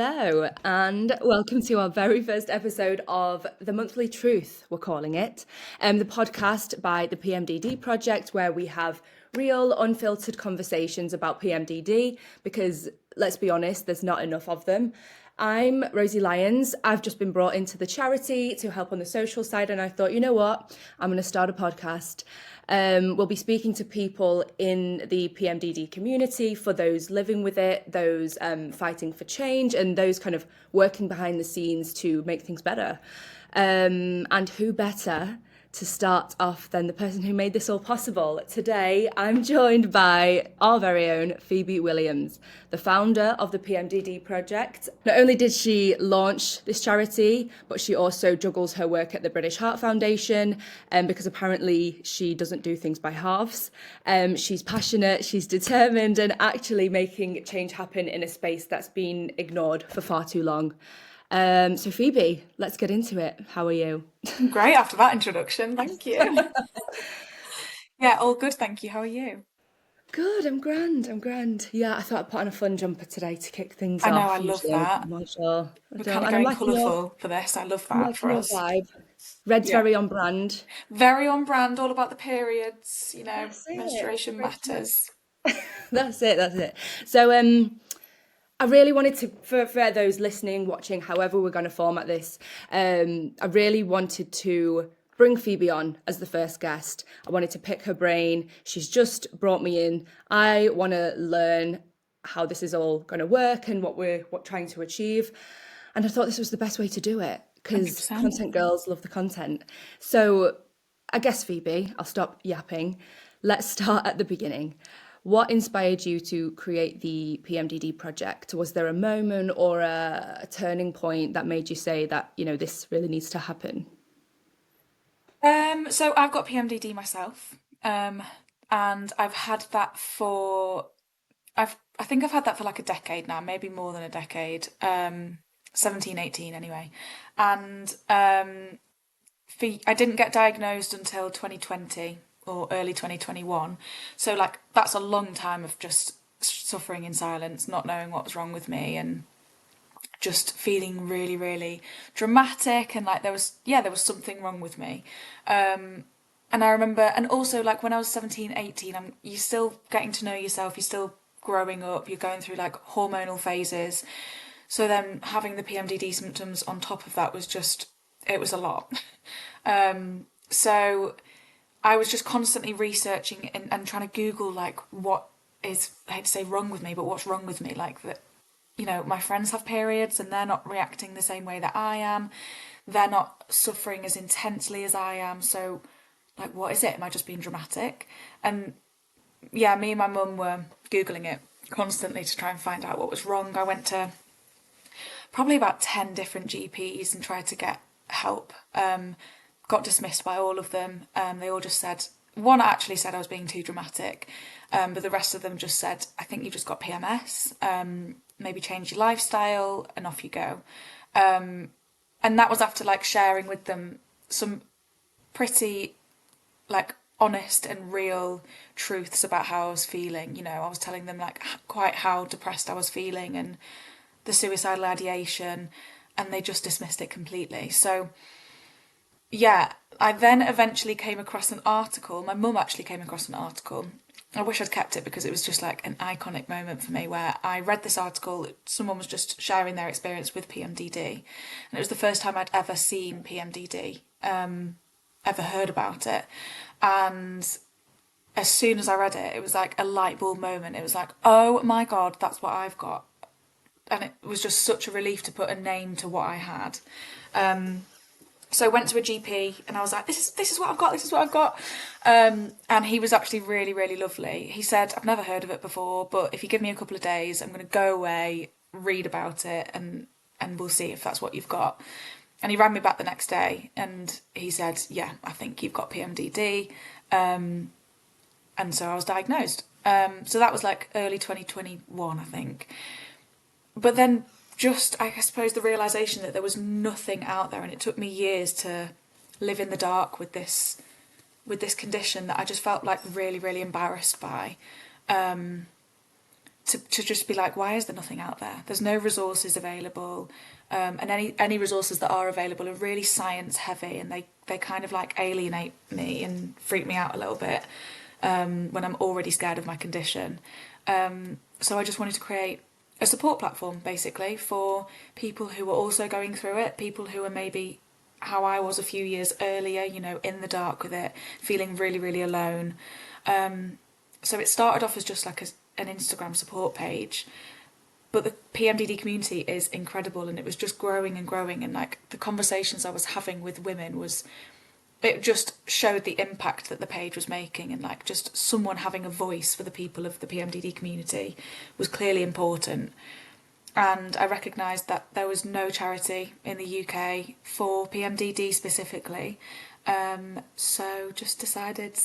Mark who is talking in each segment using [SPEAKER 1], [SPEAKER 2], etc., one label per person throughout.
[SPEAKER 1] Hello, and welcome to our very first episode of The Monthly Truth, we're calling it, the podcast by the PMDD Project, where we have real, unfiltered conversations about PMDD, because let's be honest, there's not enough of them. I'm Rosie Lyons. I've just been brought into the charity to help on the social side, and I thought, you know what, I'm going to start a podcast. We'll be speaking to people in the PMDD community, for those living with it, those fighting for change, and those kind of working behind the scenes to make things better. And who better to start off than the person who made this all possible? Today, I'm joined by our very own Phoebe Williams, the founder of the PMDD Project. Not only did she launch this charity, but she also juggles her work at the British Heart Foundation, because apparently she doesn't do things by halves. She's passionate, she's determined, and actually making change happen in a space that's been ignored for far too long. So Phoebe, let's get into it. How are you?
[SPEAKER 2] Great after that introduction, thank you. Yeah, all good, thank you. How are you?
[SPEAKER 1] Good, I'm grand. Yeah, I thought I'd put on a fun jumper today to kick things
[SPEAKER 2] I know, I
[SPEAKER 1] off.
[SPEAKER 2] love
[SPEAKER 1] Usually I'm
[SPEAKER 2] that.
[SPEAKER 1] more chill.
[SPEAKER 2] We're kind of
[SPEAKER 1] And I'm
[SPEAKER 2] going
[SPEAKER 1] liking your
[SPEAKER 2] colourful for this. I love
[SPEAKER 1] I'm
[SPEAKER 2] that
[SPEAKER 1] liking
[SPEAKER 2] for
[SPEAKER 1] your
[SPEAKER 2] us.
[SPEAKER 1] vibe. Red's
[SPEAKER 2] Yeah.
[SPEAKER 1] very on brand.
[SPEAKER 2] Very on brand, all about the periods,
[SPEAKER 1] That's it.
[SPEAKER 2] menstruation matters.
[SPEAKER 1] That's it. So I really wanted to, for those listening, watching, however we're going to format this, I really wanted to bring Phoebe on as the first guest. I wanted to pick her brain. She's just brought me in. I want to learn how this is all going to work and what we're trying to achieve. And I thought this was the best way to do it because
[SPEAKER 2] 100%.
[SPEAKER 1] content girls love the content. So I guess, Phoebe, I'll stop yapping. Let's start at the beginning. What inspired you to create the PMDD project? Was there a moment or a turning point that made you say that, this really needs to happen?
[SPEAKER 2] So I've got PMDD myself, and I think I've had that for like a decade now, maybe more than a decade, 17, 18 anyway. And I didn't get diagnosed until 2020 or early 2021. So like that's a long time of just suffering in silence, not knowing what was wrong with me and just feeling really, really dramatic and like there was something wrong with me. And I remember, and also like when I was 17, 18, you're still getting to know yourself, you're still growing up, you're going through like hormonal phases. So then having the PMDD symptoms on top of that it was a lot. So I was just constantly researching and trying to Google like what is, I hate to say wrong with me, but what's wrong with me? Like that, my friends have periods and they're not reacting the same way that I am. They're not suffering as intensely as I am. So like, what is it? Am I just being dramatic? And yeah, me and my mum were Googling it constantly to try and find out what was wrong. I went to probably about 10 different GPs and tried to get help. Got dismissed by all of them. They all just said, one actually said I was being too dramatic, but the rest of them just said, I think you've just got PMS, maybe change your lifestyle and off you go. And that was after like sharing with them some pretty like honest and real truths about how I was feeling. I was telling them like quite how depressed I was feeling and the suicidal ideation, and they just dismissed it completely. So yeah, I then eventually came across an article. My mum actually came across an article. I wish I'd kept it because it was just like an iconic moment for me where I read this article. Someone was just sharing their experience with PMDD, and it was the first time I'd ever seen PMDD, ever heard about it. And as soon as I read it, it was like a light bulb moment. It was like, oh my God, that's what I've got. And it was just such a relief to put a name to what I had. So I went to a GP and I was like, this is what I've got, this is what I've got. And he was actually really, really lovely. He said, I've never heard of it before, but if you give me a couple of days, I'm going to go away, read about it, and we'll see if that's what you've got. And he rang me back the next day and he said, yeah, I think you've got PMDD. And so I was diagnosed. So that was like early 2021, I think. But then just, I suppose, the realisation that there was nothing out there, and it took me years to live in the dark with this condition that I just felt like really, really embarrassed by. to just be like, why is there nothing out there? There's no resources available, and any resources that are available are really science heavy, and they kind of like alienate me and freak me out a little bit when I'm already scared of my condition. So I just wanted to create a support platform basically for people who are also going through it, people who are maybe how I was a few years earlier, you know, in the dark with it, feeling really, really alone. So it started off as just like an Instagram support page, but the PMDD community is incredible, and it was just growing and growing, and like the conversations I was having with women it just showed the impact that the page was making, and like just someone having a voice for the people of the PMDD community was clearly important. And I recognised that there was no charity in the UK for PMDD specifically, so just decided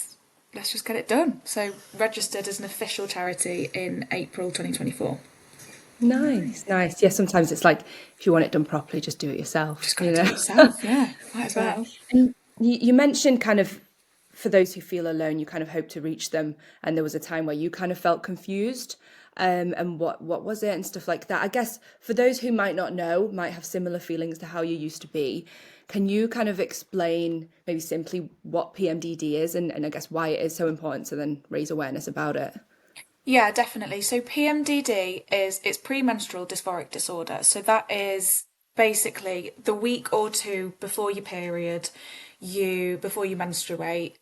[SPEAKER 2] let's just get it done. So registered as an official charity in April 2024.
[SPEAKER 1] Nice. Yeah, sometimes it's like, if you want it done properly, just do it yourself.
[SPEAKER 2] Just gotta do it yourself, yeah, might as well.
[SPEAKER 1] And you mentioned kind of, for those who feel alone, you kind of hope to reach them, and there was a time where you kind of felt confused, and what was it and stuff like that. I guess for those who might not know, might have similar feelings to how you used to be, can you kind of explain maybe simply what PMDD is, and I guess why it is so important to then raise awareness about it?
[SPEAKER 2] Yeah, definitely. So PMDD it's premenstrual dysphoric disorder. So that is basically the week or two before your period, before you menstruate,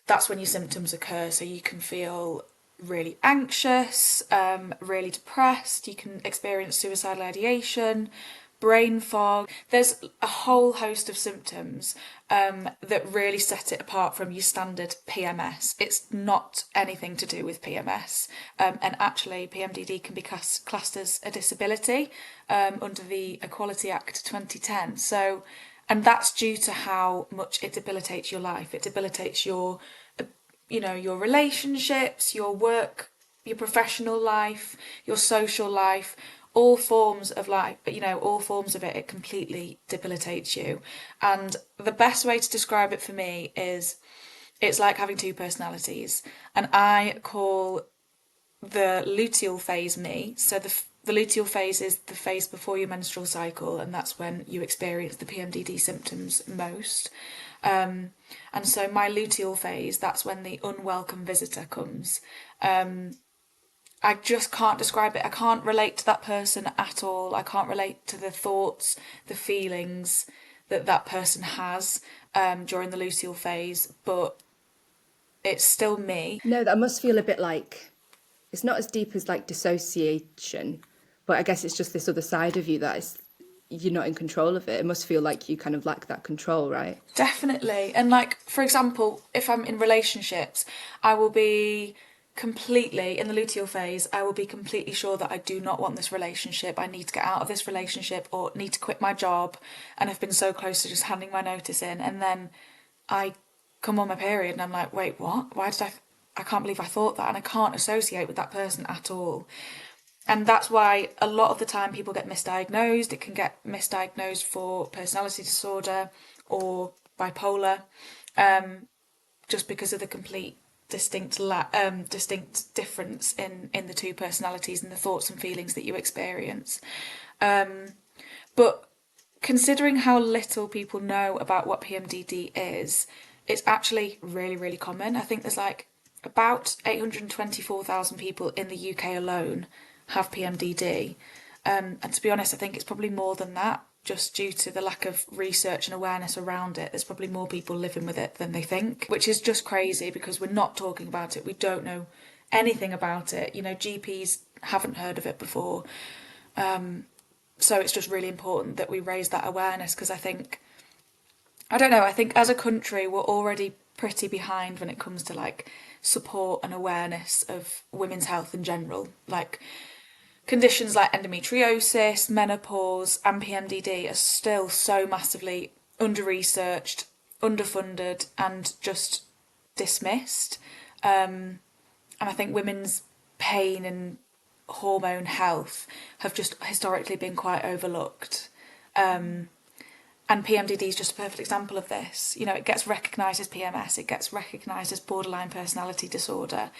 [SPEAKER 2] that's when your symptoms occur. So you can feel really anxious, really depressed, you can experience suicidal ideation, brain fog. There's a whole host of symptoms that really set it apart from your standard PMS. It's not anything to do with PMS. And actually, PMDD can be classed as a disability under the Equality Act 2010. So, and that's due to how much it debilitates your life. It debilitates your your relationships, your work, your professional life, your social life, all forms of life, all forms of it completely debilitates you. And the best way to describe it for me is it's like having two personalities. And I call the luteal phase me. So the luteal phase is the phase before your menstrual cycle, and that's when you experience the PMDD symptoms most. And so my luteal phase, that's when the unwelcome visitor comes. I just can't describe it. I can't relate to that person at all. I can't relate to the thoughts, the feelings that person has during the luteal phase, but it's still me.
[SPEAKER 1] No, that must feel a bit like, it's not as deep as like dissociation, but I guess it's just this other side of you that is, you're not in control of it. It must feel like you kind of lack that control, right?
[SPEAKER 2] Definitely. And like, for example, if I'm in relationships, I will be completely in the luteal phase, I will be completely sure that I do not want this relationship. I need to get out of this relationship or need to quit my job, and I've been so close to just handing my notice in, and then I come on my period and I'm like, wait, what? Why did I can't believe I thought that, and I can't associate with that person at all. And that's why a lot of the time people get misdiagnosed. It can get misdiagnosed for personality disorder or bipolar, just because of the complete distinct difference in the two personalities and the thoughts and feelings that you experience. But considering how little people know about what PMDD is, it's actually really, really common. I think there's like about 824,000 people in the UK alone have PMDD. And to be honest, I think it's probably more than that, just due to the lack of research and awareness around it. There's probably more people living with it than they think, which is just crazy because we're not talking about it. We don't know anything about it. GPs haven't heard of it before. So it's just really important that we raise that awareness, because I think as a country, we're already pretty behind when it comes to like support and awareness of women's health in general. Like, conditions like endometriosis, menopause, and PMDD are still so massively under-researched, underfunded, and just dismissed. And I think women's pain and hormone health have just historically been quite overlooked. And PMDD is just a perfect example of this. It gets recognised as PMS, it gets recognised as borderline personality disorder.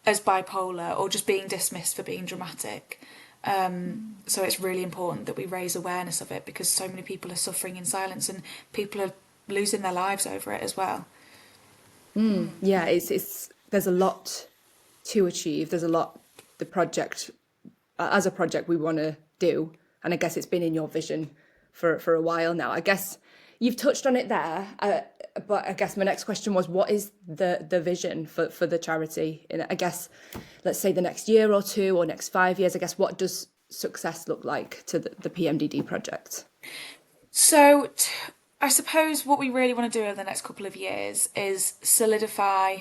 [SPEAKER 2] as bipolar or just being dismissed for being dramatic. So it's really important that we raise awareness of it, because so many people are suffering in silence and people are losing their lives over it as well.
[SPEAKER 1] Yeah, it's there's a lot to achieve. There's a lot the project as a project we want to do, and I guess it's been in your vision for a while now. I guess you've touched on it there, but I guess my next question was, what is the vision for the charity? And I guess, let's say the next year or two or next 5 years. I guess, what does success look like to the PMDD project?
[SPEAKER 2] So I suppose what we really want to do over the next couple of years is solidify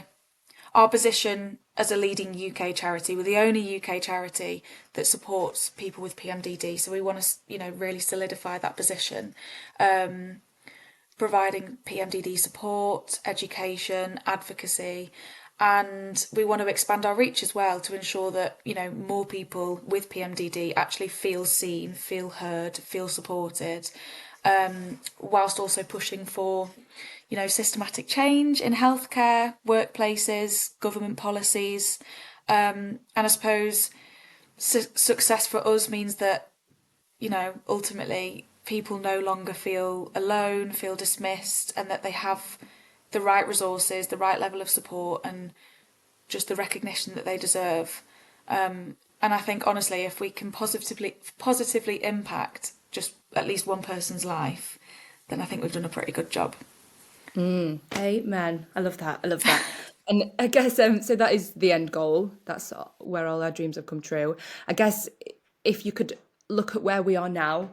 [SPEAKER 2] our position as a leading UK charity. We're the only UK charity that supports people with PMDD, so we want to, really solidify that position, providing PMDD support, education, advocacy, and we want to expand our reach as well to ensure that, more people with PMDD actually feel seen, feel heard, feel supported, whilst also pushing for, systematic change in healthcare, workplaces, government policies. And I suppose success for us means that, ultimately people no longer feel alone, feel dismissed, and that they have the right resources, the right level of support, and just the recognition that they deserve. And I think, honestly, if we can positively impact just at least one person's life, then I think we've done a pretty good job.
[SPEAKER 1] Amen. I love that. I love that. And I guess so that is the end goal. That's where all our dreams have come true. I guess if you could look at where we are now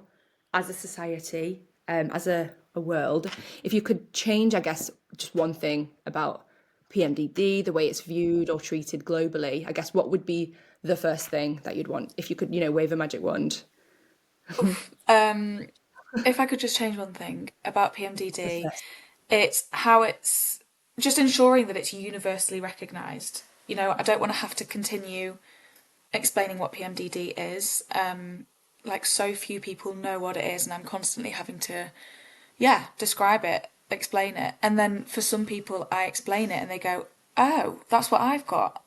[SPEAKER 1] as a society, as a world, if you could change, I guess, just one thing about PMDD, the way it's viewed or treated globally, I guess what would be the first thing that you'd want if you could, wave a magic wand?
[SPEAKER 2] If I could just change one thing about
[SPEAKER 1] The
[SPEAKER 2] PMDD,
[SPEAKER 1] first.
[SPEAKER 2] it's how it's just ensuring that it's universally recognised. I don't want to have to continue explaining what PMDD is. Like, so few people know what it is, and I'm constantly having to, describe it, explain it. And then for some people, I explain it and they go, oh, that's what I've got.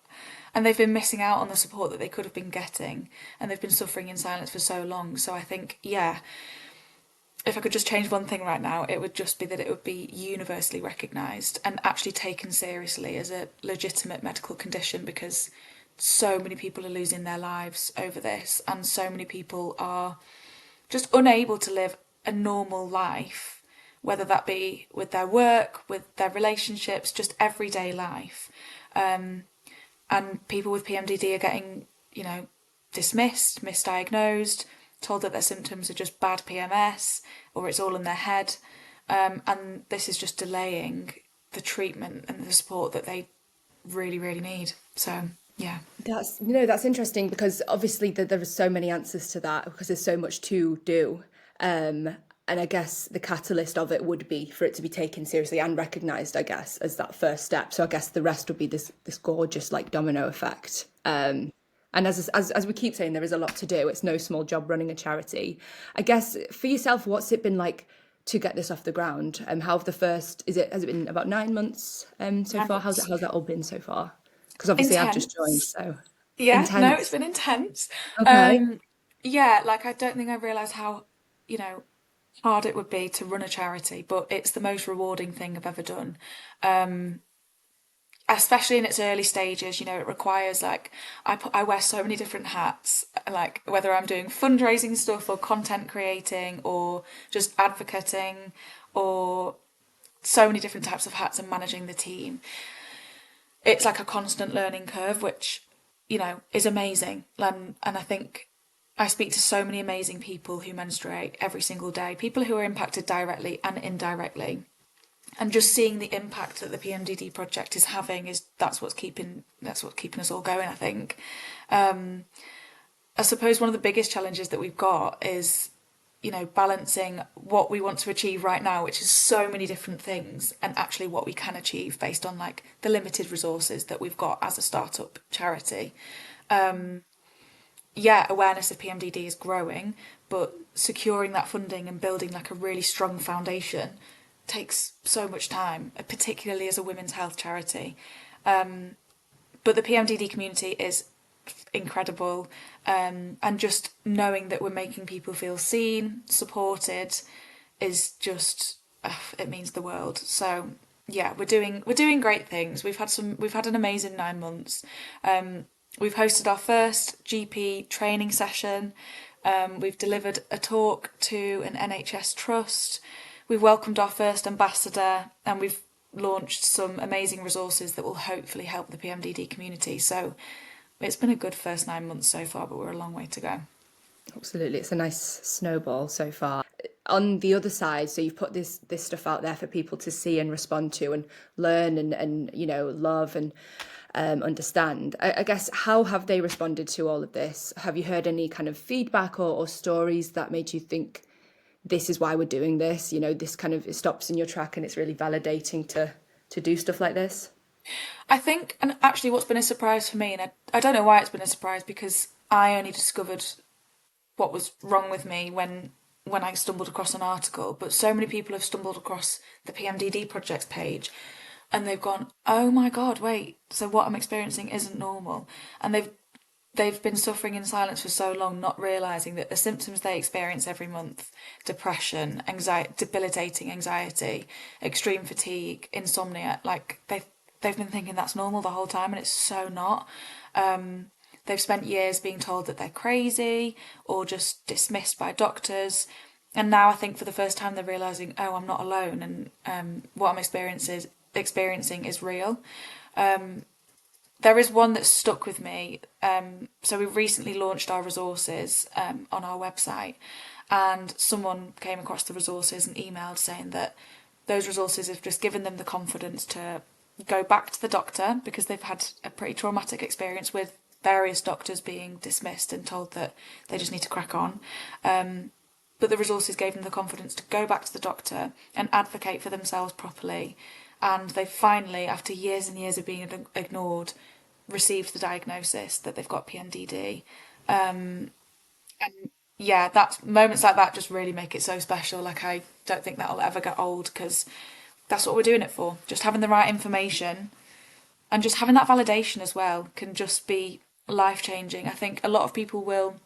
[SPEAKER 2] And they've been missing out on the support that they could have been getting, and they've been suffering in silence for so long. So I think, if I could just change one thing right now, it would just be that it would be universally recognised and actually taken seriously as a legitimate medical condition, because so many people are losing their lives over this, and so many people are just unable to live a normal life, whether that be with their work, with their relationships, just everyday life. And people with PMDD are getting, dismissed, misdiagnosed, told that their symptoms are just bad PMS or it's all in their head. And this is just delaying the treatment and the support that they really, really need. So, yeah.
[SPEAKER 1] That's interesting, because obviously there are so many answers to that, because there's so much to do. And I guess the catalyst of it would be for it to be taken seriously and recognised, I guess, as that first step. So I guess the rest would be this gorgeous like domino effect. And as we keep saying, there is a lot to do. It's no small job running a charity. I guess for yourself, what's it been like to get this off the ground? How have has it been about 9 months so far? How's that all been so far? Because obviously I've just joined,
[SPEAKER 2] Intense.
[SPEAKER 1] so
[SPEAKER 2] Yeah, no, it's
[SPEAKER 1] intense.
[SPEAKER 2] been intense.
[SPEAKER 1] Okay.
[SPEAKER 2] Um, yeah, like, I don't think I realised how, hard it would be to run a charity, but it's the most rewarding thing I've ever done. Especially in its early stages, it requires, like, I wear so many different hats, like whether I'm doing fundraising stuff or content creating or just advocating, or so many different types of hats, and managing the team. It's like a constant learning curve, which, is amazing. And I think I speak to so many amazing people who menstruate every single day, people who are impacted directly and indirectly. And just seeing the impact that the PMDD project is having that's what's keeping us all going, I think. I suppose one of the biggest challenges that we've got is, balancing what we want to achieve right now, which is so many different things, and actually what we can achieve based on, like, the limited resources that we've got as a startup charity. Awareness of PMDD is growing, but securing that funding and building, like, a really strong foundation takes so much time, particularly as a women's health charity. But the PMDD community is incredible, and just knowing that we're making people feel seen, supported, is just it means the world. So yeah, we're doing great things. We've had an amazing 9 months. We've hosted our first GP training session. We've delivered a talk to an NHS trust. We've welcomed our first ambassador, and we've launched some amazing resources that will hopefully help the PMDD community. So it's been a good first 9 months so far, but we're a long way to go.
[SPEAKER 1] Absolutely, it's a nice snowball so far. On the other side, so you've put this stuff out there for people to see and respond to and learn and love and understand. I guess, how have they responded to all of this? Have you heard any kind of feedback or stories that made you think, this is why we're doing this? This kind of, it stops in your track and it's really validating to do stuff like this.
[SPEAKER 2] I think, and actually what's been a surprise for me, and I don't know why it's been a surprise, because I only discovered what was wrong with me when I stumbled across an article, but so many people have stumbled across the PMDD Project's page and they've gone, oh my God, wait, so what I'm experiencing isn't normal. And they've been suffering in silence for so long, not realising that the symptoms they experience every month, depression, anxiety, debilitating anxiety, extreme fatigue, insomnia, like they've been thinking that's normal the whole time, and it's so not. They've spent years being told that they're crazy or just dismissed by doctors. And now I think for the first time they're realising, oh, I'm not alone, and what I'm experiencing is real. There is one that's stuck with me. So we recently launched our resources on our website, and someone came across the resources and emailed saying that those resources have just given them the confidence to go back to the doctor, because they've had a pretty traumatic experience with various doctors being dismissed and told that they just need to crack on. But the resources gave them the confidence to go back to the doctor and advocate for themselves properly. And they finally, after years and years of being ignored, received the diagnosis that they've got PMDD. And yeah, that's moments like that just really make it so special. Like, I don't think that'll ever get old, because that's what we're doing it for. Just having the right information and just having that validation as well can just be life-changing. I think a lot of people will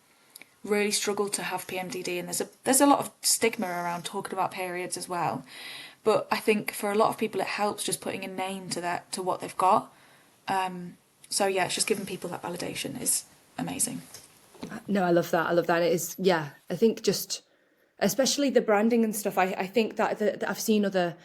[SPEAKER 2] really struggle to have PMDD, and there's a lot of stigma around talking about periods as well. But I think for a lot of people it helps just putting a name to what they've got. So yeah, it's just giving people that validation is amazing.
[SPEAKER 1] No, I love that. It is, yeah. I think just, especially the branding and stuff, I think that I've seen other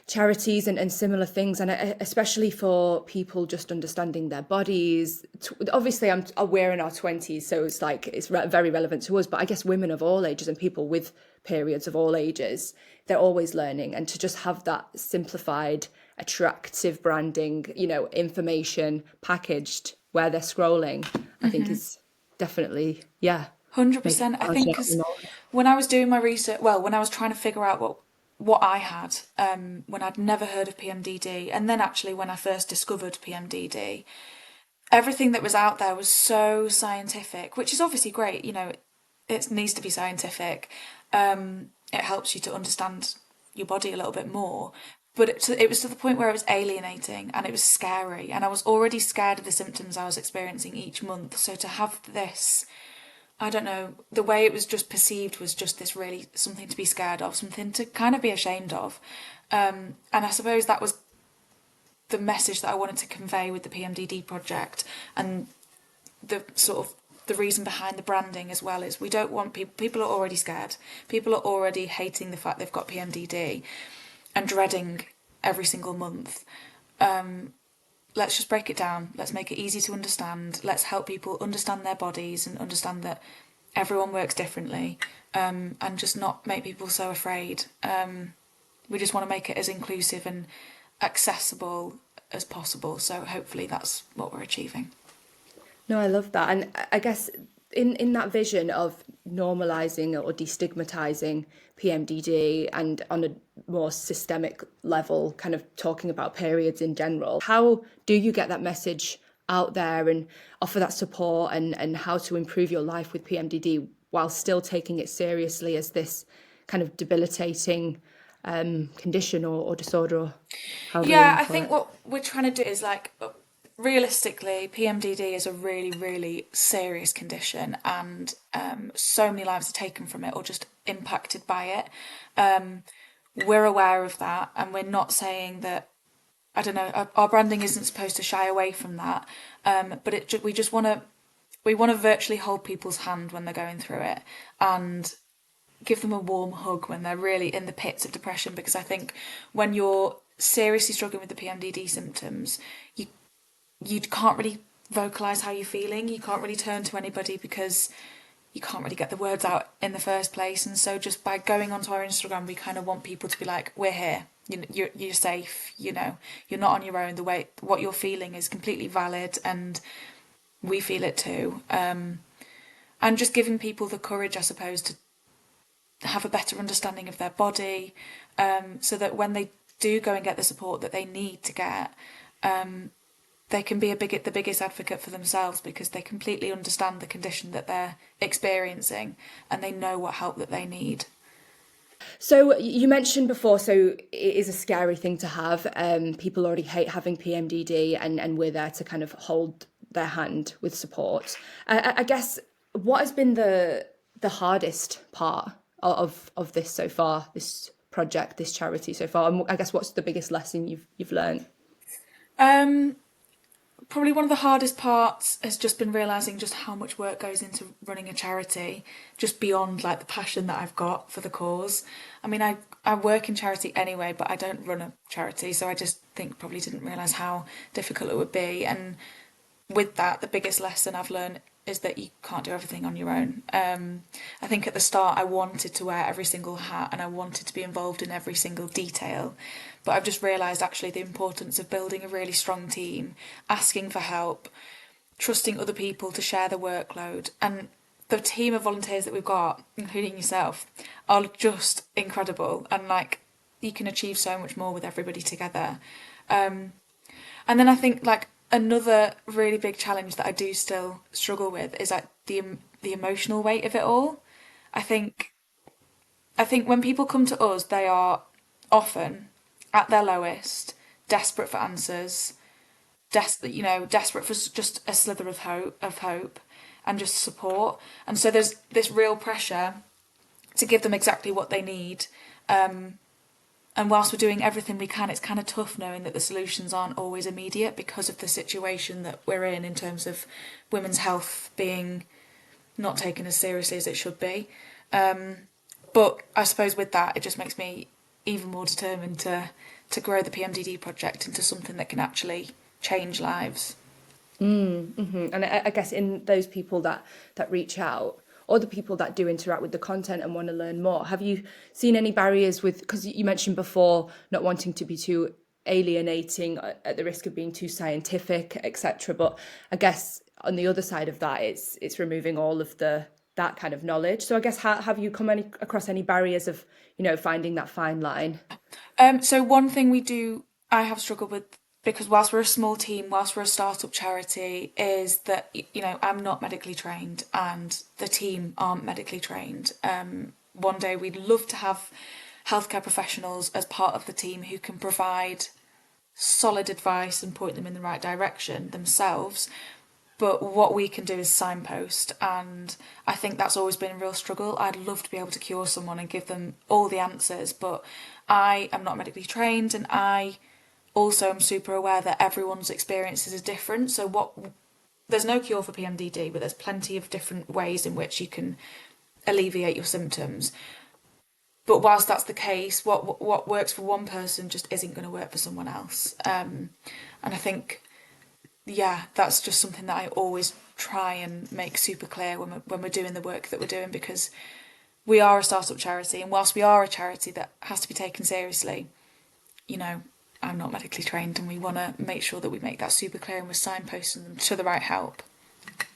[SPEAKER 1] charities and similar things, and especially for people just understanding their bodies. Obviously we're in our 20s, so it's like it's very relevant to us, but I guess women of all ages and people with periods of all ages, they're always learning. And to just have that simplified, attractive branding, information packaged where they're scrolling, I think is definitely, yeah,
[SPEAKER 2] 100%. I think because when I was doing my research, well, when I was trying to figure out what I had, when I'd never heard of PMDD, and then actually when I first discovered PMDD, everything that was out there was so scientific, which is obviously great. It needs to be scientific. It helps you to understand your body a little bit more. But it was to the point where it was alienating and it was scary, and I was already scared of the symptoms I was experiencing each month. So to have this, I don't know, the way it was just perceived was just this really something to be scared of, something to kind of be ashamed of. And I suppose that was the message that I wanted to convey with the PMDD project, and the sort of the reason behind the branding as well is we don't want people are already scared. People are already hating the fact they've got PMDD and dreading every single month. Let's just break it down. Let's make it easy to understand. Let's help people understand their bodies and understand that everyone works differently, and just not make people so afraid. We just want to make it as inclusive and accessible as possible. So hopefully that's what we're achieving.
[SPEAKER 1] No, I love that. And I guess in that vision of normalizing or destigmatizing PMDD and on a more systemic level, kind of talking about periods in general, how do you get that message out there and offer that support and how to improve your life with PMDD while still taking it seriously as this kind of debilitating condition or disorder? Or
[SPEAKER 2] Yeah, I think what we're trying to do is like realistically, PMDD is a really, really serious condition, and so many lives are taken from it or just impacted by it. We're aware of that, and we're not saying that. I don't know. Our branding isn't supposed to shy away from that, but we just want to. We want to virtually hold people's hand when they're going through it, and give them a warm hug when they're really in the pits of depression. Because I think when you're seriously struggling with the PMDD symptoms, you can't really vocalize how you're feeling. You can't really turn to anybody because you can't really get the words out in the first place. And so just by going onto our Instagram, we kind of want people to be like, we're here. You're safe. You know, you're not on your own. The way what you're feeling is completely valid, and we feel it too. And just giving people the courage, I suppose, to have a better understanding of their body, so that when they do go and get the support that they need to get, they can be the biggest advocate for themselves, because they completely understand the condition that they're experiencing and they know what help that they need.
[SPEAKER 1] So you mentioned before, so it is a scary thing to have. People already hate having PMDD, and we're there to kind of hold their hand with support. I guess, what has been the hardest part of this so far, this project, this charity so far? And I guess, what's the biggest lesson you've learned?
[SPEAKER 2] Probably one of the hardest parts has just been realising just how much work goes into running a charity, just beyond like the passion that I've got for the cause. I mean, I work in charity anyway, but I don't run a charity, so I just think probably didn't realise how difficult it would be. And with that, the biggest lesson I've learned is that you can't do everything on your own. I think at the start I wanted to wear every single hat and I wanted to be involved in every single detail, but I've just realised actually the importance of building a really strong team, asking for help, trusting other people to share the workload. And the team of volunteers that we've got, including yourself, are just incredible, and like you can achieve so much more with everybody together. And then I think like another really big challenge that I do still struggle with is like the emotional weight of it all. I think when people come to us, they are often at their lowest, desperate for answers, desperate for just a slither of hope, and just support. And so there's this real pressure to give them exactly what they need. And whilst we're doing everything we can, it's kind of tough knowing that the solutions aren't always immediate because of the situation that we're in terms of women's health being not taken as seriously as it should be. But I suppose with that, it just makes me even more determined to grow the PMDD project into something that can actually change lives.
[SPEAKER 1] And I guess in those people that reach out, or the people that do interact with the content and want to learn more, have you seen any barriers with, because you mentioned before not wanting to be too alienating at the risk of being too scientific, etc. But I guess on the other side of that, it's removing all of that kind of knowledge. So I guess, have you come across any barriers of, finding that fine line?
[SPEAKER 2] So one thing I have struggled with, because whilst we're a small team, whilst we're a startup charity, is that, I'm not medically trained and the team aren't medically trained. One day we'd love to have healthcare professionals as part of the team who can provide solid advice and point them in the right direction themselves. But what we can do is signpost, and I think that's always been a real struggle. I'd love to be able to cure someone and give them all the answers, but I am not medically trained, and I also am super aware that everyone's experiences are different. So there's no cure for PMDD, but there's plenty of different ways in which you can alleviate your symptoms. But whilst that's the case, what works for one person just isn't going to work for someone else. And I think, yeah, that's just something that I always try and make super clear when we're doing the work that we're doing, because we are a startup charity, and whilst we are a charity that has to be taken seriously, I'm not medically trained, and we want to make sure that we make that super clear and we're signposting them to the right help.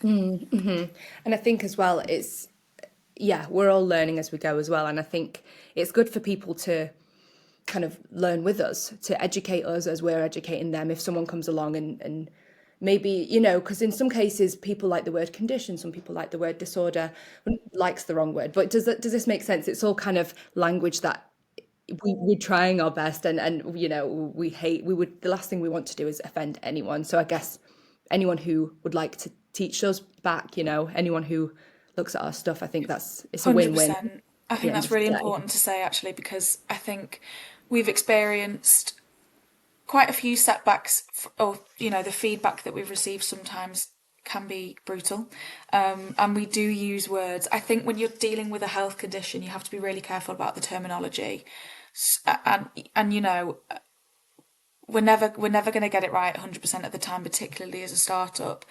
[SPEAKER 1] And I think as well, we're all learning as we go as well. And I think it's good for people to kind of learn with us, to educate us as we're educating them. If someone comes along and maybe, because in some cases people like the word condition, some people like the word disorder, likes the wrong word. But does this make sense? It's all kind of language that we're trying our best, and we hate. The last thing we want to do is offend anyone. So I guess anyone who would like to teach us back, anyone who looks at our stuff, I think it's a win-win
[SPEAKER 2] 100%. I
[SPEAKER 1] at the
[SPEAKER 2] think
[SPEAKER 1] end
[SPEAKER 2] that's
[SPEAKER 1] of the
[SPEAKER 2] really
[SPEAKER 1] day.
[SPEAKER 2] important to say, actually, because I think we've experienced quite a few setbacks, or the feedback that we've received sometimes can be brutal, and we do use words. I think when you're dealing with a health condition, you have to be really careful about the terminology, and we're never going to get it right 100% of the time, particularly as a startup.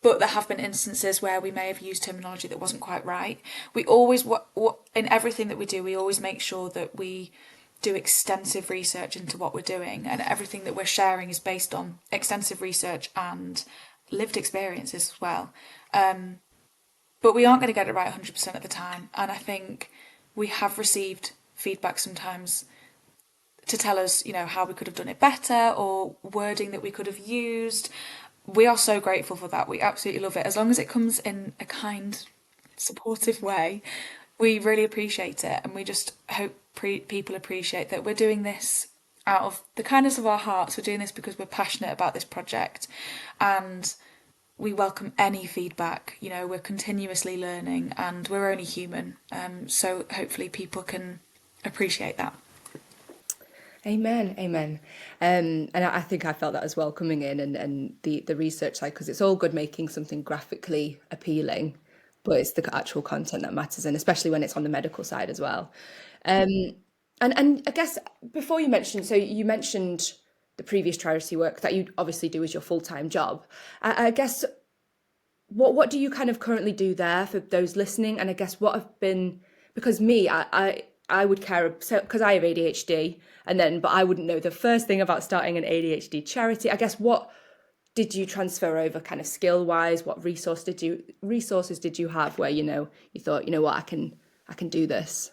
[SPEAKER 2] But there have been instances where we may have used terminology that wasn't quite right. We always, what in everything that we do, we always make sure that we do extensive research into what we're doing, and everything that we're sharing is based on extensive research and lived experiences as well. But we aren't going to get it right 100% of the time, and I think we have received feedback sometimes to tell us, how we could have done it better, or wording that we could have used. We are so grateful for that. We absolutely love it. As long as it comes in a kind, supportive way, we really appreciate it. And we just hope people appreciate that we're doing this out of the kindness of our hearts. We're doing this because we're passionate about this project, and we welcome any feedback. We're continuously learning, and we're only human. So hopefully people can appreciate that.
[SPEAKER 1] Amen, amen. And I think I felt that as well coming in, and the research side, because it's all good making something graphically appealing, but it's the actual content that matters, and especially when it's on the medical side as well. And I guess before you mentioned, so you mentioned the previous charity work that you obviously do as your full-time job. I guess what do you kind of currently do there for those listening? And I guess what have been, because I would care, because I have ADHD, but I wouldn't know the first thing about starting an ADHD charity. I guess what did you transfer over kind of skill wise? What resources did you have where, you thought, what, I can do this?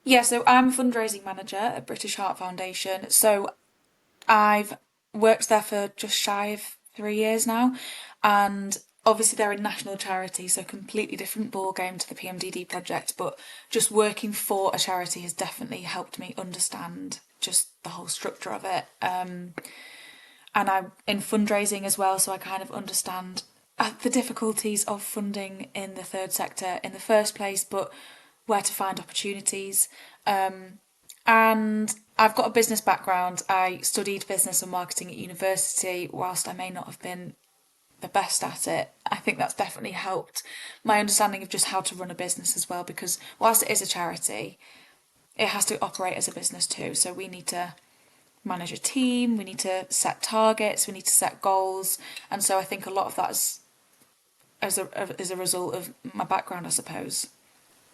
[SPEAKER 2] Yeah, so I'm a fundraising manager at British Heart Foundation. So I've worked there for just shy of 3 years now, and obviously they're a national charity, so completely different ball game to the PMDD project. But just working for a charity has definitely helped me understand just the whole structure of it. And I'm in fundraising as well, so I kind of understand the difficulties of funding in the third sector in the first place, but where to find opportunities. And I've got a business background. I studied business and marketing at university. Whilst I may not have been the best at it, I think that's definitely helped my understanding of just how to run a business as well, because whilst it is a charity, it has to operate as a business too. So we need to manage a team, we need to set targets, we need to set goals. And so I think a lot of that is as a result of my background, I suppose.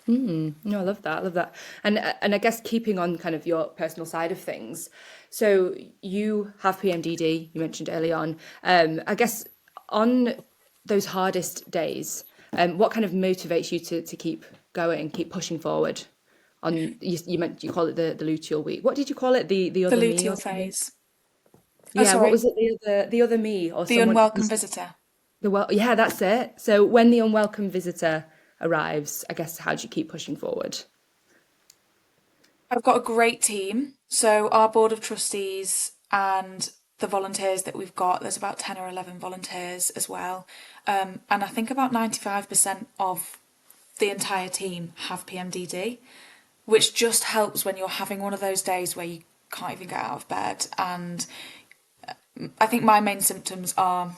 [SPEAKER 1] No, I love that. I love that. And I guess keeping on kind of your personal side of things. So you have PMDD, you mentioned early on. I guess on those hardest days, what kind of motivates you to keep going, keep pushing forward? You call it the luteal week. What did you call it? The
[SPEAKER 2] The
[SPEAKER 1] other me or
[SPEAKER 2] luteal
[SPEAKER 1] something?
[SPEAKER 2] phase. Oh,
[SPEAKER 1] Yeah, what
[SPEAKER 2] sorry.
[SPEAKER 1] was it? The other me or
[SPEAKER 2] The
[SPEAKER 1] someone?
[SPEAKER 2] unwelcome visitor.
[SPEAKER 1] Yeah, that's it. So when the unwelcome visitor arrives, I guess, how do you keep pushing forward?
[SPEAKER 2] I've got a great team. So our board of trustees and the volunteers that we've got, there's about 10 or 11 volunteers as well. And I think about 95% of the entire team have PMDD, which just helps when you're having one of those days where you can't even get out of bed. And I think my main symptoms are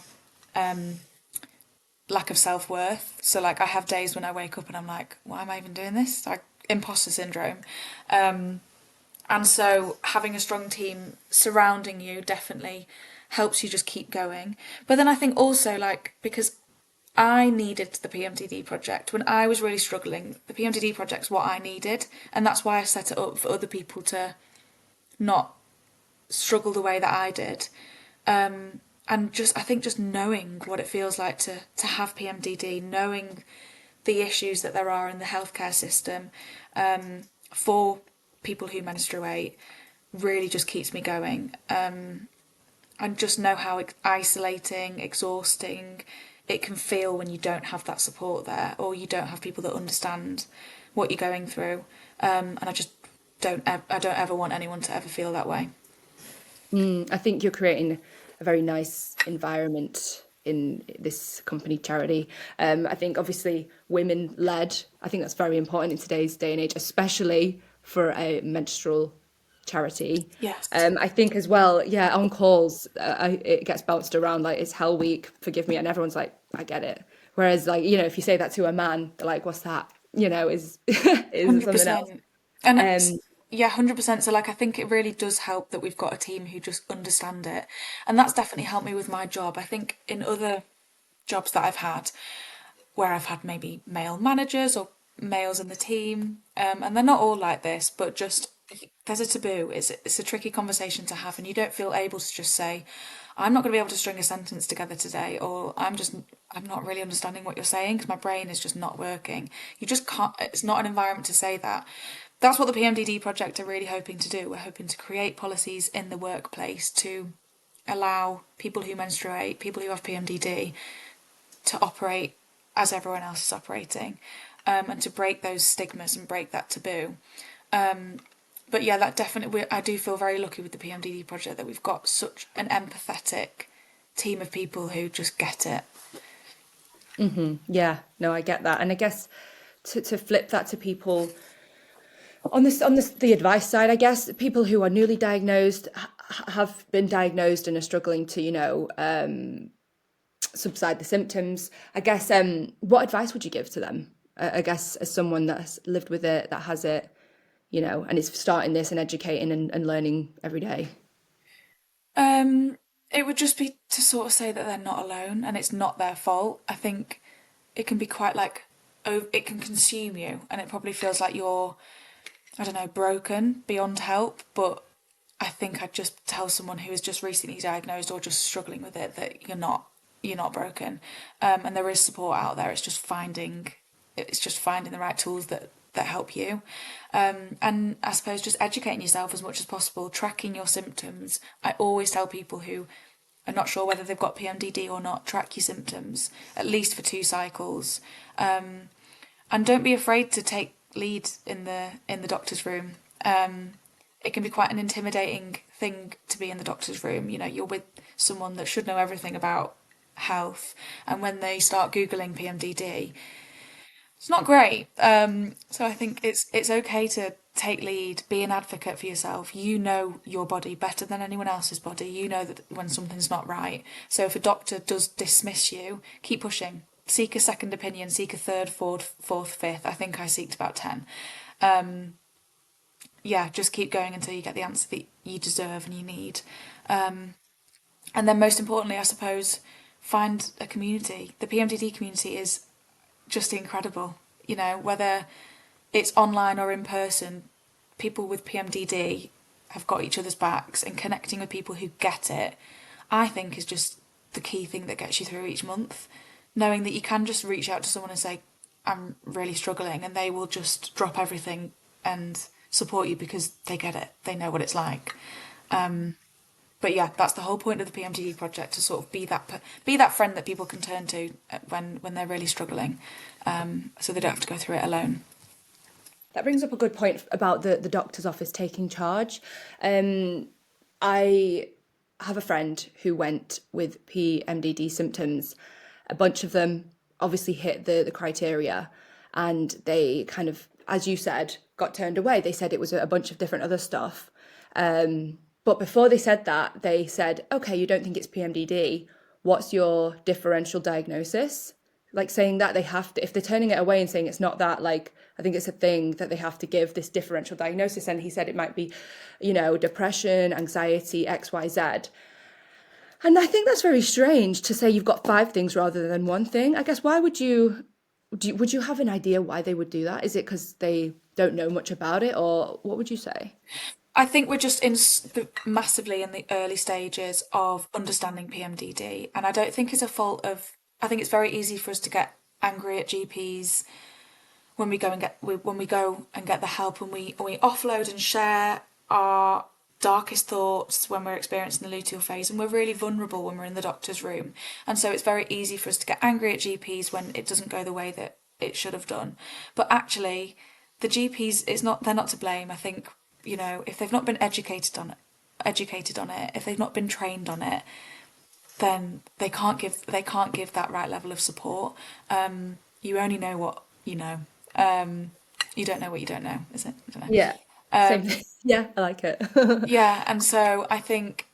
[SPEAKER 2] lack of self-worth. So like I have days when I wake up and I'm like, why am I even doing this? Like imposter syndrome. And so having a strong team surrounding you definitely helps you just keep going. But then I think also like because I needed the PMDD project when I was really struggling, the PMDD project's what I needed, and that's why I set it up for other people to not struggle the way that I did. And just I think just knowing what it feels like to have PMDD, knowing the issues that there are in the healthcare system for people who menstruate really just keeps me going. And just know how isolating, exhausting it can feel when you don't have that support there, or you don't have people that understand what you're going through. And I just I don't ever want anyone to ever feel that way.
[SPEAKER 1] I think you're creating a very nice environment in this company charity. I think obviously women led. I think that's very important in today's day and age, especially for a menstrual charity.
[SPEAKER 2] Yes.
[SPEAKER 1] I think as well, yeah, on calls, it gets bounced around like it's Hell Week, forgive me, and everyone's like, I get it. Whereas, like, you know, if you say that to a man, they're like, what's that? You know, is is something else.
[SPEAKER 2] 100%. And
[SPEAKER 1] Um,
[SPEAKER 2] yeah, 100%. So like I think it really does help that we've got a team who just understand it. And that's definitely helped me with my job. I think in other jobs that I've had where I've had maybe male managers or males in the team, and they're not all like this, but just there's a taboo. It's a tricky conversation to have, and you don't feel able to just say, "I'm not going to be able to string a sentence together today," or I'm not really understanding what you're saying because my brain is just not working. You just can't. It's not an environment to say that. That's what the PMDD project are really hoping to do. We're hoping to create policies in the workplace to allow people who menstruate, people who have PMDD, to operate as everyone else is operating, and to break those stigmas and break that taboo. But yeah, that definitely, I do feel very lucky with the PMDD project that we've got such an empathetic team of people who just get it.
[SPEAKER 1] yeah, no, I get that. And I guess to flip that to people on this the advice side, I guess people who are newly diagnosed have been diagnosed and are struggling to, you know, subside the symptoms. I guess what advice would you give to them? I guess as someone that's lived with it, that has it, you know, and is starting this and educating and learning every day.
[SPEAKER 2] It would just be to sort of say that they're not alone and it's not their fault. I think it can be quite like, oh, it can consume you and it probably feels like you're, I don't know, broken beyond help. But I think I'd just tell someone who is just recently diagnosed or just struggling with it that you're not broken, and there is support out there. It's just finding the right tools that help you, and I suppose just educating yourself as much as possible, tracking your symptoms. I always tell people who are not sure whether they've got PMDD or not, track your symptoms at least for 2 cycles, and don't be afraid to take lead in the doctor's room. It can be quite an intimidating thing to be in the doctor's room. You know, you're with someone that should know everything about health, and when they start googling PMDD, it's not great. So I think it's okay to take lead, be an advocate for yourself. You know your body better than anyone else's body. You know that when something's not right. So if a doctor does dismiss you, keep pushing. Seek a second opinion. Seek a third, fourth, fifth. I think I seeked about 10. Yeah, just keep going until you get the answer that you deserve and you need. And then most importantly, I suppose, find a community. The PMDD community is just incredible. You know, whether it's online or in person, people with PMDD have got each other's backs, and connecting with people who get it, I think, is just the key thing that gets you through each month. Knowing that you can just reach out to someone and say, I'm really struggling, and they will just drop everything and support you because they get it. They know what it's like. But yeah, that's the whole point of the PMDD project, to sort of be that friend that people can turn to when they're really struggling, so they don't have to go through it alone.
[SPEAKER 1] That brings up a good point about the doctor's office taking charge. I have a friend who went with PMDD symptoms. A bunch of them obviously hit the criteria, and they kind of, as you said, got turned away. They said it was a bunch of different other stuff. But before they said that, they said, okay, you don't think it's PMDD. What's your differential diagnosis? Like saying that they have to, if they're turning it away and saying it's not that, like, I think it's a thing that they have to give this differential diagnosis. And he said it might be, you know, depression, anxiety, XYZ. And I think that's very strange to say you've got 5 things rather than one thing. I guess why would you have an idea why they would do that? Is it because they don't know much about it, or what would you say?
[SPEAKER 2] I think we're just massively in the early stages of understanding PMDD, and I don't think it's a fault of. I think it's very easy for us to get angry at GPs when we go and get the help, and we offload and share our darkest thoughts when we're experiencing the luteal phase, and we're really vulnerable when we're in the doctor's room, and so it's very easy for us to get angry at GPs when it doesn't go the way that it should have done. But actually, the GPs, they're not to blame. I think, if they've not been educated on it, if they've not been trained on it, then they can't give that right level of support. You only know what you know. You don't know what you don't know, is it? I don't know.
[SPEAKER 1] Yeah. Same thing. Yeah, I like it.
[SPEAKER 2] Yeah, and so I think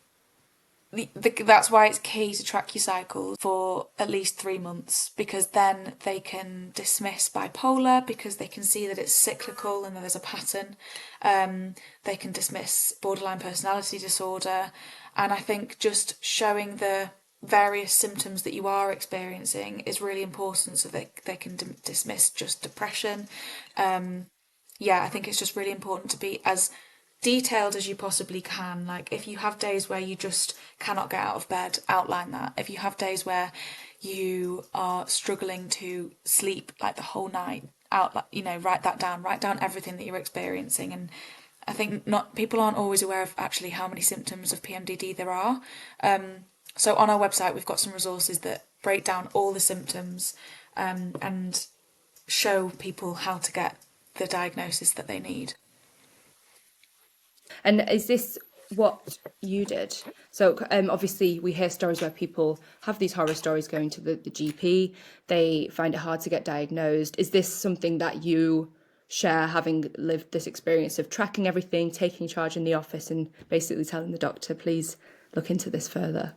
[SPEAKER 2] that's why it's key to track your cycles for at least 3 months, because then they can dismiss bipolar because they can see that it's cyclical and that there's a pattern. They can dismiss borderline personality disorder, and I think just showing the various symptoms that you are experiencing is really important, so they can dismiss just depression. Yeah, I think it's just really important to be as detailed as you possibly can. Like, if you have days where you just cannot get out of bed, outline that. If you have days where you are struggling to sleep like the whole night, write that down. Write down everything that you're experiencing. And I think not people aren't always aware of actually how many symptoms of PMDD there are. So on our website, we've got some resources that break down all the symptoms, and show people how to get the diagnosis that they need.
[SPEAKER 1] And is this what you did? So obviously we hear stories where people have these horror stories going to the GP, they find it hard to get diagnosed. Is this something that you share, having lived this experience of tracking everything, taking charge in the office and basically telling the doctor, please look into this further?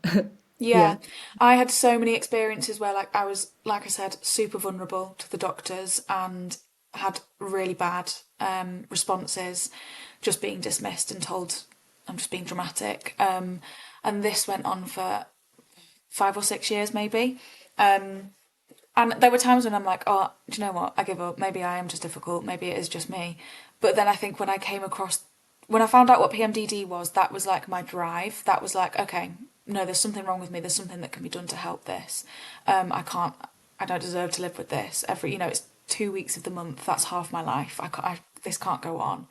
[SPEAKER 2] Yeah, I had so many experiences where, like, I was, like I said, super vulnerable to the doctors and had really bad responses, just being dismissed and told I'm just being dramatic. And this went on for 5 or 6 years, maybe. And there were times when I'm like, oh, do you know what? I give up. Maybe I am just difficult. Maybe it is just me. But then I think when I found out what PMDD was, that was like my drive. That was like, okay, no, there's something wrong with me. There's something that can be done to help this. I don't deserve to live with this. It's 2 weeks of the month. That's half my life. This can't go on.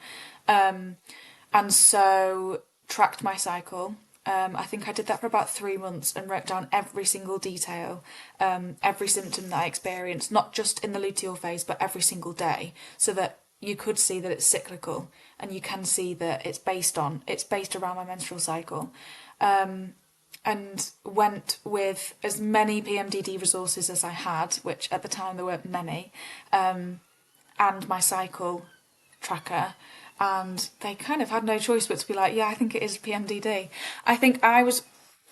[SPEAKER 2] And so tracked my cycle. I think I did that for about 3 months and wrote down every single detail, every symptom that I experienced, not just in the luteal phase, but every single day, so that you could see that it's cyclical and you can see that it's based around my menstrual cycle. And went with as many PMDD resources as I had, which at the time there weren't many, and my cycle tracker, and they kind of had no choice but to be like, yeah, I think it is PMDD. I think I was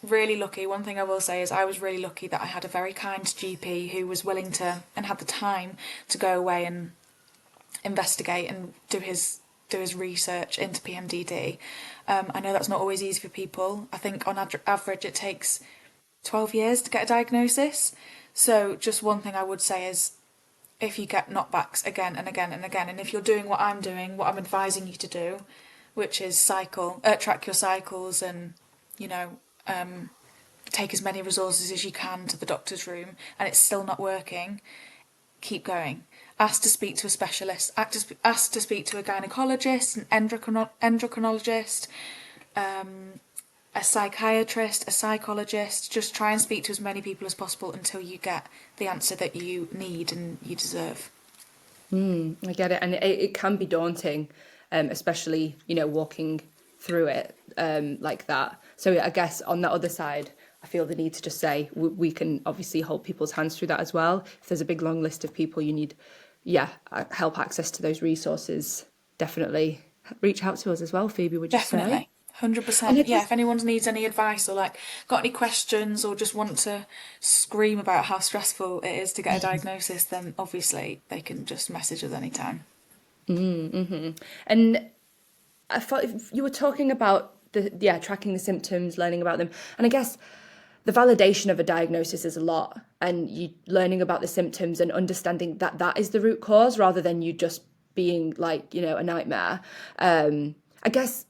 [SPEAKER 2] really lucky. One thing I will say is I was really lucky that I had a very kind GP who was willing to and had the time to go away and investigate and do his research into PMDD. I know that's not always easy for people. I think on average it takes 12 years to get a diagnosis. So just one thing I would say is, if you get knockbacks again and again and again, and if you're doing what I'm doing, what I'm advising you to do, which is track your cycles and, take as many resources as you can to the doctor's room, and it's still not working, keep going. Ask to speak to a specialist, ask to speak to a gynecologist, an endocrinologist, a psychiatrist, a psychologist. Just try and speak to as many people as possible until you get the answer that you need and you deserve.
[SPEAKER 1] I get it. And it can be daunting, especially, walking through it like that. So I guess on the other side, I feel the need to just say we can obviously hold people's hands through that as well. If there's a big long list of people you need, help access to those resources, definitely reach out to us as well, Phoebe, would you say?
[SPEAKER 2] Definitely.
[SPEAKER 1] And
[SPEAKER 2] 100%. Yeah, if anyone needs any advice or like got any questions or just want to scream about how stressful it is to get a diagnosis, then obviously they can just message us anytime.
[SPEAKER 1] And I thought you were talking about tracking the symptoms, learning about them. And I guess the validation of a diagnosis is a lot, and you learning about the symptoms and understanding that that is the root cause rather than you just being like, a nightmare. I guess,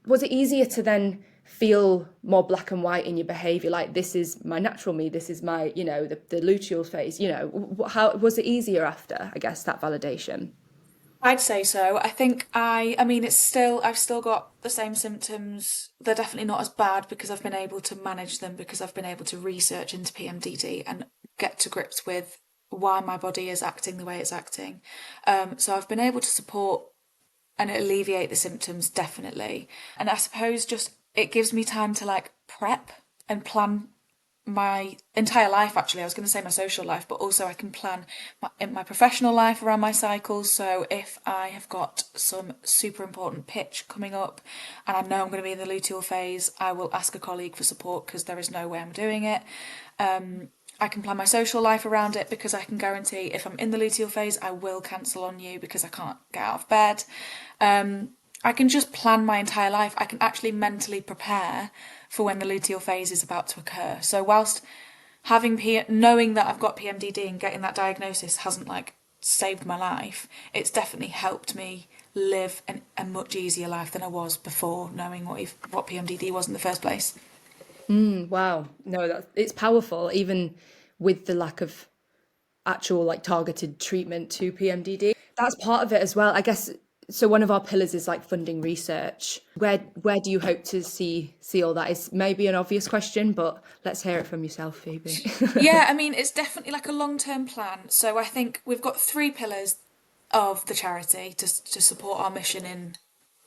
[SPEAKER 1] was it easier to then feel more black and white in your behavior? Like, this is my natural me, this is my, the luteal phase, how was it easier after, I guess, that validation?
[SPEAKER 2] I'd say so. I think I've still got the same symptoms. They're definitely not as bad because I've been able to manage them, because I've been able to research into PMDD and get to grips with why my body is acting the way it's acting. So I've been able to support and alleviate the symptoms, definitely. And I suppose just it gives me time to like prep and plan my entire life. Actually, I was going to say my social life, but also I can plan my professional life around my cycles. So if I have got some super important pitch coming up and I know I'm going to be in the luteal phase, I will ask a colleague for support because there is no way I'm doing it. I can plan my social life around it because I can guarantee if I'm in the luteal phase, I will cancel on you because I can't get out of bed. I can just plan my entire life. I can actually mentally prepare for when the luteal phase is about to occur. So whilst knowing that I've got PMDD and getting that diagnosis hasn't like saved my life, it's definitely helped me live a much easier life than I was before knowing what PMDD was in the first place.
[SPEAKER 1] Wow. No, it's powerful, even with the lack of actual like targeted treatment to PMDD. That's part of it as well, I guess. So one of our pillars is like funding research. Where do you hope to see all that? Is maybe an obvious question, but let's hear it from yourself, Phoebe.
[SPEAKER 2] Yeah, I mean, it's definitely like a long-term plan. So I think we've got 3 pillars of the charity to support our mission in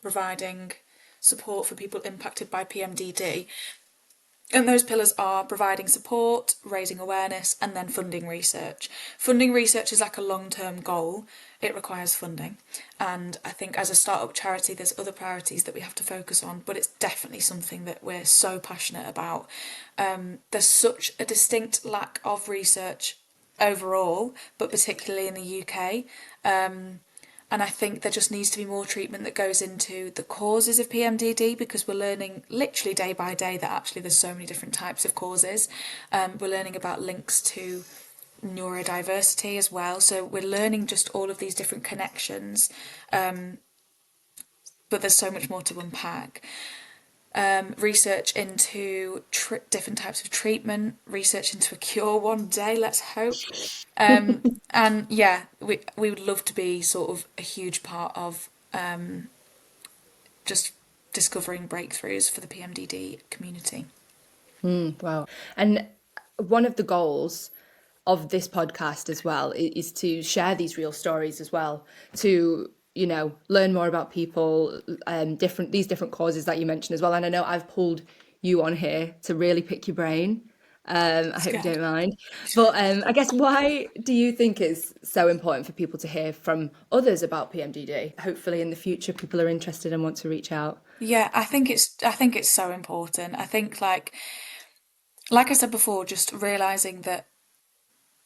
[SPEAKER 2] providing support for people impacted by PMDD. And those pillars are providing support, raising awareness, and then funding research. Funding research is like a long-term goal. It requires funding. And I think as a startup charity, there's other priorities that we have to focus on, but it's definitely something that we're so passionate about. There's such a distinct lack of research overall, but particularly in the UK. And I think there just needs to be more treatment that goes into the causes of PMDD because we're learning literally day by day that actually there's so many different types of causes. We're learning about links to neurodiversity as well. So we're learning just all of these different connections. But there's so much more to unpack. Research into different types of treatment, research into a cure one day, let's hope. And yeah, we would love to be sort of a huge part of just discovering breakthroughs for the PMDD community.
[SPEAKER 1] Wow. And one of the goals of this podcast as well is to share these real stories as well, to learn more about people, these different causes that you mentioned as well. And I know I've pulled you on here to really pick your brain. I hope you don't mind. But I guess, why do you think it's so important for people to hear from others about PMDD? Hopefully in the future people are interested and want to reach out.
[SPEAKER 2] Yeah, I think it's so important. I think like I said before, just realizing that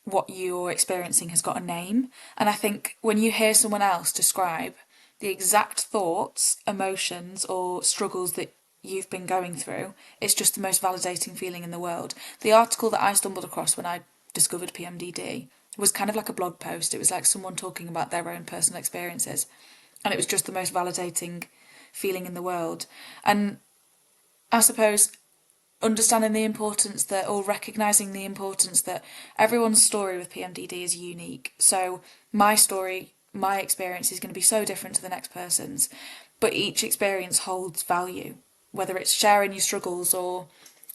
[SPEAKER 2] what you're experiencing has got a name. And I think when you hear someone else describe the exact thoughts, emotions, or struggles that you've been going through, it's just the most validating feeling in the world. The article that I stumbled across when I discovered PMDD was kind of like a blog post. It was like someone talking about their own personal experiences. And it was just the most validating feeling in the world. And I suppose understanding the importance that, or recognizing the importance that everyone's story with PMDD is unique. So my story, my experience is going to be so different to the next person's, but each experience holds value, whether it's sharing your struggles or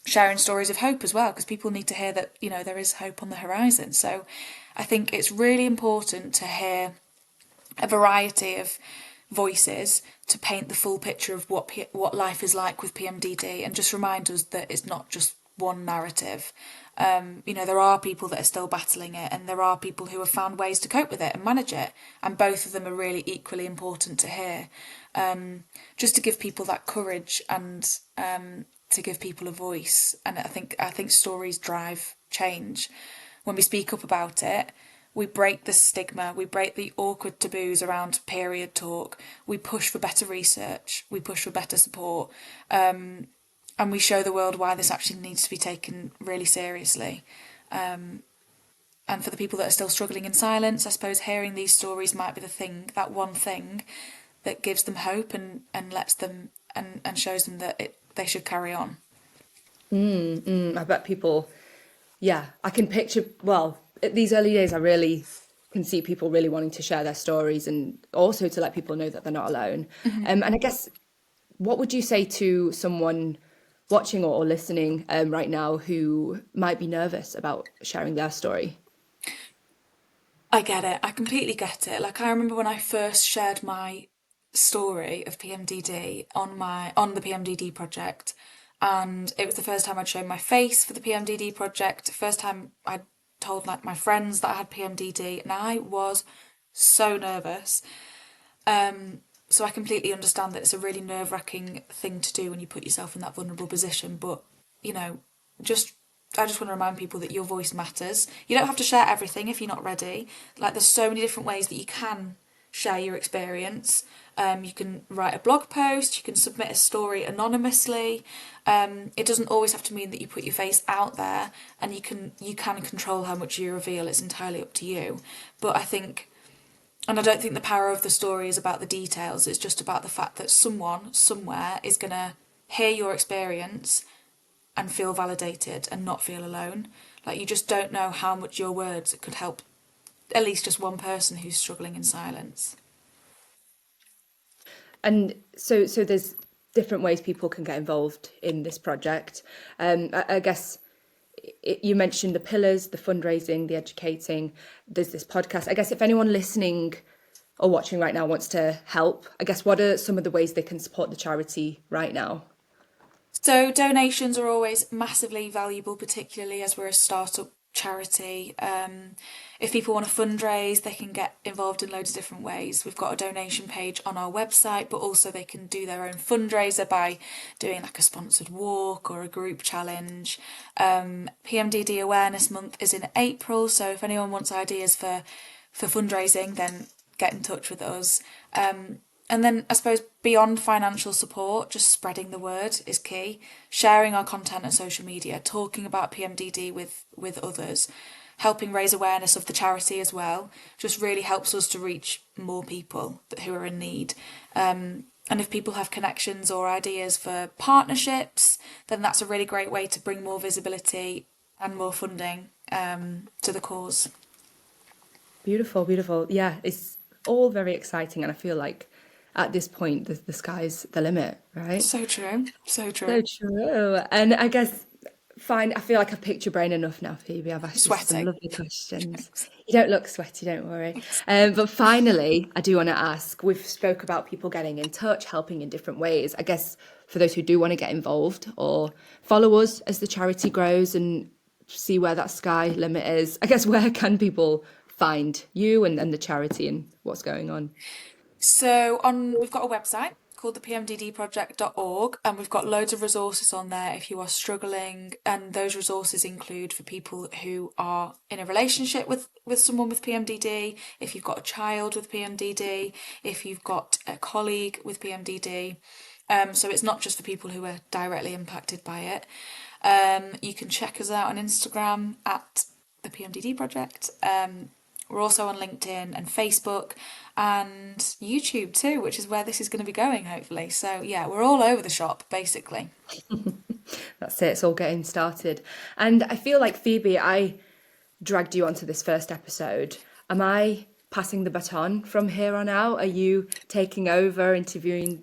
[SPEAKER 2] sharing stories of hope as well, because people need to hear that, there is hope on the horizon. So I think it's really important to hear a variety of voices to paint the full picture of what life is like with PMDD, and just remind us that it's not just one narrative. There are people that are still battling it, and there are people who have found ways to cope with it and manage it, and both of them are really equally important to hear. Just to give people that courage and to give people a voice. And I think stories drive change. When we speak up about it, we break the stigma, we break the awkward taboos around period talk, we push for better research, we push for better support, and we show the world why this actually needs to be taken really seriously. And for the people that are still struggling in silence, I suppose hearing these stories might be that one thing that gives them hope and lets them and shows them that they should carry on.
[SPEAKER 1] I bet people, yeah, I can picture, well, at these early days, I really can see people really wanting to share their stories and also to let people know that they're not alone. And I guess, what would you say to someone watching or listening right now who might be nervous about sharing their story?
[SPEAKER 2] I get it. I completely get it. Like I remember when I first shared my story of PMDD on the PMDD project, and it was the first time I'd shown my face for the PMDD project. First time I'd told like my friends that I had PMDD, and I was so nervous. So I completely understand that it's a really nerve-wracking thing to do when you put yourself in that vulnerable position. But you know, just I just want to remind people that your voice matters. You don't have to share everything if you're not ready. Like there's so many different ways that you can share your experience. You can write a blog post, you can submit a story anonymously. It doesn't always have to mean that you put your face out there, and you can control how much you reveal. It's entirely up to you. But I don't think the power of the story is about the details. It's just about the fact that someone somewhere is gonna hear your experience and feel validated and not feel alone. Like you just don't know how much your words could help at least just one person who's struggling in silence.
[SPEAKER 1] And so there's different ways people can get involved in this project. I guess you mentioned the pillars, the fundraising, the educating. There's this podcast. I guess if anyone listening or watching right now wants to help, I guess what are some of the ways they can support the charity right now?
[SPEAKER 2] So donations are always massively valuable, particularly as we're a startup charity. If people want to fundraise, they can get involved in loads of different ways. We've got a donation page on our website, but also they can do their own fundraiser by doing like a sponsored walk or a group challenge. PMDD Awareness Month is in April, so if anyone wants ideas for fundraising, then get in touch with us. And then I suppose beyond financial support, just spreading the word is key. Sharing our content on social media, talking about PMDD with others, helping raise awareness of the charity as well, just really helps us to reach more people who are in need. And if people have connections or ideas for partnerships, then that's a really great way to bring more visibility and more funding to the cause.
[SPEAKER 1] Beautiful, beautiful. Yeah, it's all very exciting, and I feel like at this point the sky's the limit, right?
[SPEAKER 2] So true, so
[SPEAKER 1] So
[SPEAKER 2] true.
[SPEAKER 1] true. And I guess fine, I feel like I've picked your brain enough now, Phoebe. I've asked you some
[SPEAKER 2] Sweating.
[SPEAKER 1] lovely questions. You don't look sweaty, don't worry. But finally, I do want to ask, we've spoke about people getting in touch, helping in different ways. I guess for those who do want to get involved or follow us as the charity grows and see where that sky limit is, I guess where can people find you and the charity and what's going on?
[SPEAKER 2] So we've got a website called the PMDDproject.org, and we've got loads of resources on there if you are struggling, and those resources include for people who are in a relationship with someone with PMDD, if you've got a child with PMDD, if you've got a colleague with PMDD. So it's not just for people who are directly impacted by it. You can check us out on Instagram at the PMDD Project. We're also on LinkedIn and Facebook and YouTube too, which is where this is going to be going, hopefully. So yeah, we're all over the shop, basically.
[SPEAKER 1] That's it, it's all getting started. And I feel like, Phoebe, I dragged you onto this first episode. Am I passing the baton from here on out? Are you taking over, interviewing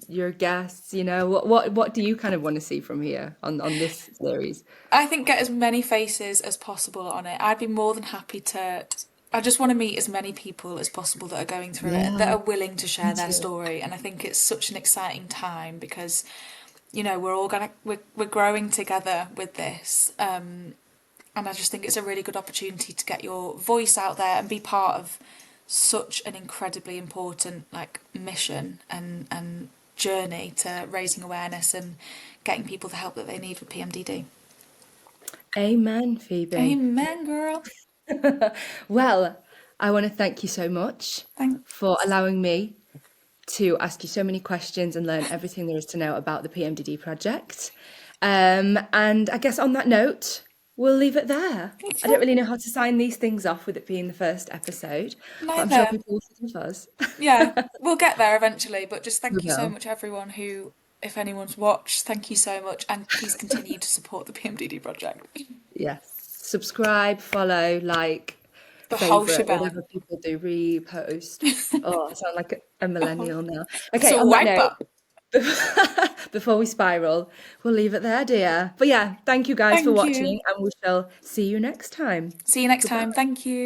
[SPEAKER 1] your guests? You know, what do you kind of want to see from here on this series?
[SPEAKER 2] I think get as many faces as possible on it. I'd be more than happy to. I just want to meet as many people as possible that are going through it, that
[SPEAKER 1] Yeah,
[SPEAKER 2] are willing to
[SPEAKER 1] me
[SPEAKER 2] share their
[SPEAKER 1] too.
[SPEAKER 2] story. And I think it's such an exciting time because, we're all we're growing together with this. And I just think it's a really good opportunity to get your voice out there and be part of such an incredibly important mission and journey to raising awareness and getting people the help that they need with PMDD.
[SPEAKER 1] Amen, Phoebe.
[SPEAKER 2] Amen, girl.
[SPEAKER 1] Well, I want to thank you so much
[SPEAKER 2] Thank.
[SPEAKER 1] for allowing me to ask you so many questions and learn everything there is to know about the PMDD project. And I guess on that note, we'll leave it there. I don't really know how to sign these things off with it being the first episode, but I'm sure
[SPEAKER 2] Neither.
[SPEAKER 1] people will forgive us.
[SPEAKER 2] Yeah, we'll get there eventually, but just
[SPEAKER 1] We
[SPEAKER 2] thank you so
[SPEAKER 1] will.
[SPEAKER 2] much, everyone who, if anyone's watched, thank you so much, and please continue to support the PMDD project.
[SPEAKER 1] Yes. Subscribe, follow, like,
[SPEAKER 2] The whole
[SPEAKER 1] favorite,
[SPEAKER 2] shebang.
[SPEAKER 1] whatever people do, repost. Oh, I sound like a millennial now. Okay, on that
[SPEAKER 2] Swipe
[SPEAKER 1] note,
[SPEAKER 2] up.
[SPEAKER 1] before we spiral, we'll leave it there, dear. But yeah, thank you guys for
[SPEAKER 2] Thank
[SPEAKER 1] watching,
[SPEAKER 2] you.
[SPEAKER 1] and we shall see you next time.
[SPEAKER 2] See you next
[SPEAKER 1] Goodbye.
[SPEAKER 2] time. Thank you.